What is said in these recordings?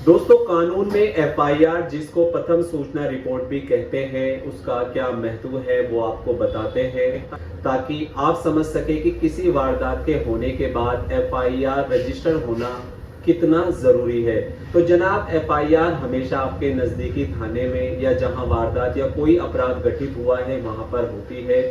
दोस्तों, कानून में एफआईआर, जिसको प्रथम सूचना रिपोर्ट भी कहते हैं, उसका क्या महत्व है वो आपको बताते हैं ताकि आप समझ सके कि किसी वारदात के होने के बाद एफआईआर रजिस्टर होना कितना जरूरी है। तो जनाब, एफआईआर हमेशा आपके नजदीकी थाने में या जहां वारदात या कोई अपराध घटित हुआ है वहां पर होती है।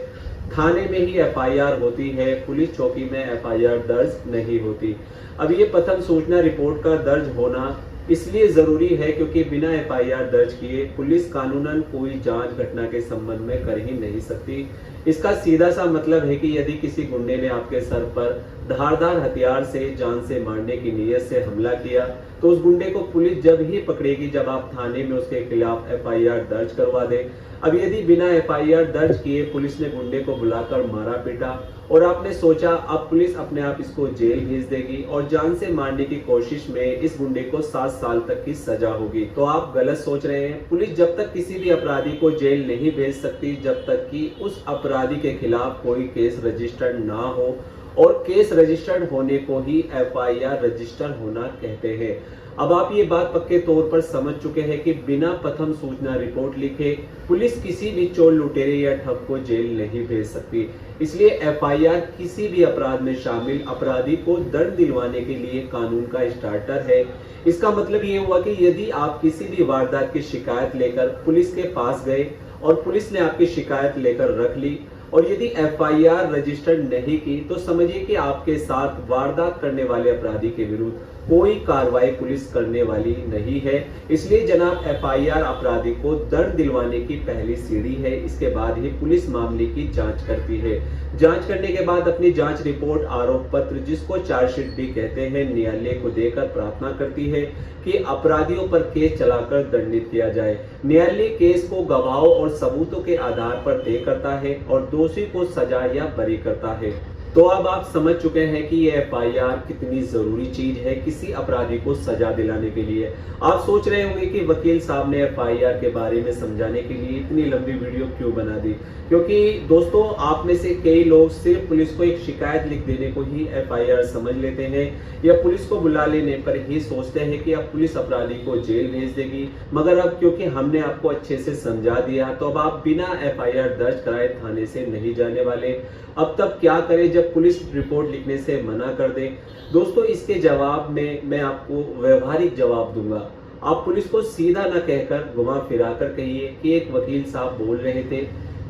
थाने में ही एफआईआर होती है, पुलिस चौकी में एफआईआर दर्ज नहीं होती। अब ये प्रथम सूचना रिपोर्ट का दर्ज होना इसलिए जरूरी है क्योंकि बिना एफआईआर दर्ज किए पुलिस कानूनन कोई जांच घटना के संबंध में कर ही नहीं सकती। इसका सीधा सा मतलब है कि यदि किसी गुंडे ने आपके सर पर धारदार हथियार से जान से मारने की नीयत से हमला किया तो उस गुंडे को पुलिस जब ही पकड़ेगी जब आप थाने में उसके खिलाफ एफआईआर दर्ज करवा दें। अब यदि बिना एफआईआर दर्ज किए पुलिस ने गुंडे को बुलाकर मारा पीटा और आपने सोचा अब पुलिस अपने आप इसको जेल भेज देगी और जान से मारने की कोशिश में इस गुंडे को 7 साल तक की सजा होगी, तो आप गलत सोच रहे हैं। पुलिस जब तक किसी भी अपराधी को जेल नहीं भेज सकती जब तक कि उस अपराधी के खिलाफ कोई केस रजिस्टर्ड ना हो, और केस रजिस्टर्ड होने को ही एफआईआर रजिस्टर होना कहते हैं। अब आप ये बात पक्के तौर पर समझ चुके हैं कि बिना प्रथम सूचना रिपोर्ट लिखे पुलिस किसी भी चोर लुटेरे या ठग को जेल नहीं भेज सकती। इसलिए एफआईआर किसी भी अपराध में शामिल अपराधी को दंड दिलवाने के लिए कानून का स्टार्टर है। इसका मतलब ये हुआ कि यदि आप किसी भी वारदात की शिकायत लेकर पुलिस के पास गए और पुलिस ने आपकी शिकायत लेकर रख ली और यदि एफआईआर रजिस्टर्ड नहीं की तो समझिए कि आपके साथ वारदात करने वाले अपराधी के विरुद्ध कोई कार्रवाई पुलिस करने वाली नहीं है। इसलिए जनाब, एफआईआर अपराधी को दंड दिलवाने की पहली सीढ़ी है। इसके बाद ही पुलिस मामले की जांच करती है। जांच करने के बाद अपनी जांच रिपोर्ट, आरोप पत्र, जिसको चार्जशीट भी कहते हैं, न्यायालय को देकर प्रार्थना करती है कि अपराधियों पर केस चलाकर दंडित किया जाए। न्यायालय केस को गवाहों और सबूतों के आधार पर तय करता है और दोषी को सजा या बरी करता है। तो अब आप समझ चुके हैं कि ये एफआईआर कितनी जरूरी चीज है किसी अपराधी को सजा दिलाने के लिए। आप सोच रहे होंगे कि वकील साहब ने एफआईआर के बारे में समझाने के लिए इतनी लंबी वीडियो क्यों बना दी, क्योंकि दोस्तों, आप में से कई लोग सिर्फ पुलिस को एक शिकायत लिख देने को ही एफआईआर समझ लेते हैं या पुलिस को बुला लेने पर ही सोचते हैं कि अब पुलिस अपराधी को जेल भेज देगी। मगर अब क्योंकि हमने आपको अच्छे से समझा दिया तो अब आप बिना एफआईआर दर्ज कराए थाने से नहीं जाने वाले। अब तब क्या करें जब पुलिस रिपोर्ट लिखने से मना कर दे? दोस्तों, इसके जवाब में मैं आपको व्यवहारिक जवाब दूंगा। आप पुलिस को सीधा न कहकर घुमा फिरा कर कहिए कि एक वकील साहब बोल रहे थे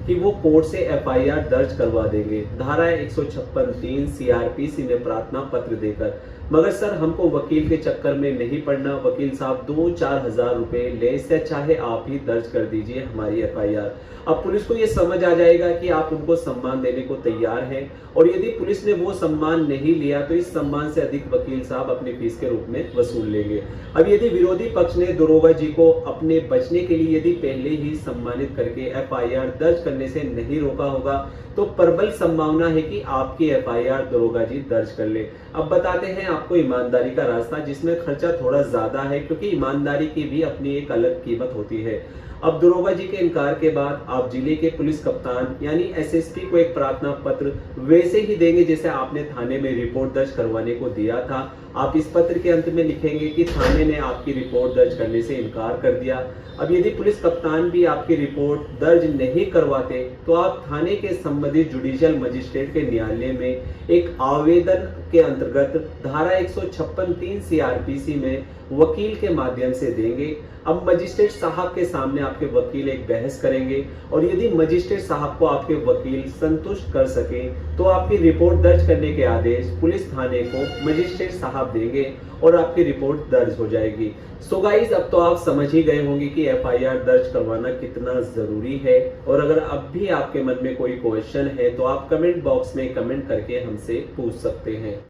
कि वो कोर्ट से एफआईआर दर्ज करवा देंगे धारा 156(3) सीआरपीसी में प्रार्थना पत्र देकर। मगर सर, हमको वकील के चक्कर में नहीं पड़ना, वकील साहब 2-4 हजार रुपए ले, इससे चाहे आप ही दर्ज कर दीजिए हमारी एफआईआर। अब पुलिस को ये समझ आ जाएगा कि आप उनको सम्मान देने को तैयार हैं और यदि पुलिस ने वो सम्मान नहीं लिया तो इस सम्मान से अधिक वकील साहब अपनी फीस के रूप में वसूल लेंगे। अब यदि विरोधी पक्ष ने दरोगा जी को अपने बचने के लिए यदि पहले ही सम्मानित करके एफआईआर दर्ज करने से नहीं रोका होगा तो प्रबल संभावना है कि आपकी एफआईआर दरोगा जी दर्ज कर ले। अब बताते हैं आपको ईमानदारी का रास्ता, जिसमें खर्चा थोड़ा ज्यादा है क्योंकि ईमानदारी की भी अपनी एक अलग कीमत होती है। अब दरोगा जी के इनकार के बाद आप जिले के पुलिस कप्तान यानी एसएसपी को एक प्रार्थना पत्र वैसे ही देंगे जैसे आपने थाने में रिपोर्ट दर्ज करवाने को दिया था। आप इस पत्र के अंत में लिखेंगे कि थाने ने आपकी रिपोर्ट दर्ज करने से इनकार कर दिया। अब यदि पुलिस कप्तान भी आपकी रिपोर्ट दर्ज नहीं करवाते तो आप थाने के संबंधित जुडिशियल मजिस्ट्रेट के न्यायालय में एक आवेदन के अंतर्गत धारा 156(3) सीआरपीसी में वकील के माध्यम से देंगे। अब मजिस्ट्रेट साहब के सामने आपके वकील एक बहस करेंगे और यदि मजिस्ट्रेट साहब को आपके वकील संतुष्ट कर सके तो आपकी रिपोर्ट दर्ज करने के आदेश पुलिस थाने को मजिस्ट्रेट साहब देंगे और आपकी रिपोर्ट दर्ज हो जाएगी। सो गाइस, अब तो आप समझ ही गए होंगे कि एफआईआर दर्ज करवाना कितना जरूरी है। और अगर अब भी आपके मन में कोई क्वेश्चन है तो आप कमेंट बॉक्स में कमेंट करके हमसे पूछ सकते हैं।